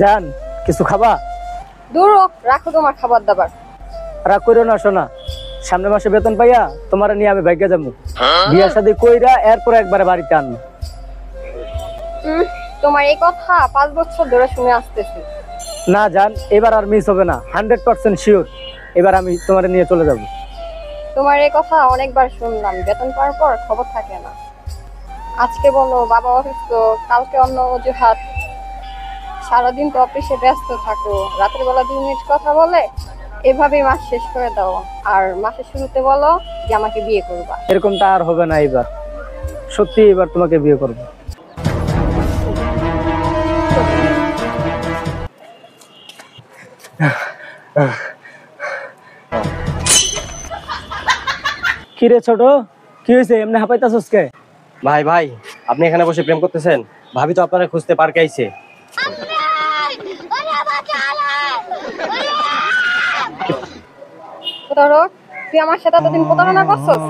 জান কিছু খাবা? দূর রাখো তোমার খাবার দাবার। রাগ কইরো না শোনা, সামনের মাসে বেতন পাইয়া তোমার নিয়ে আমি ভাগ্যে যাবো, বিয়া শাদী কইরা এরপর একবারে বাড়িতে আনবো। তোমার এই কথা 5 বছর ধরে শুনে আসতেছি। না জান, এবার আর মিস হবে না, 100% শিওর। এবার আমি তোমার নিয়ে চলে যাব। তোমার এই কথা অনেকবার শুনলাম, বেতন পাওয়ার পর খবর থাকে না। আজকে বলো বাবা অসুস্থ, কালকে অন্য অজুহাত। সারাদিন তো অফিসে ব্যস্ত থাকো, রাতের বেলা 2 মিনিট কথা বলে এভাবেই মাস শেষ করে দাও। আর মাসের শুরুতে বলো যে আমাকে বিয়ে করবা। এরকমটা আর হবে না, এবার সত্যি এবার তোমাকে বিয়ে করব। কি রে ছোট, কি হয়েছে? এমনি হাঁপাইতাছস কে? ভাই ভাই, আপনি এখানে বসে প্রেম করতেছেন? ভাবি তো আপনারা খুঁজতে পার্কে আইছে। ধরো তুই আমার সাথে এতদিন প্রতারণা করছস।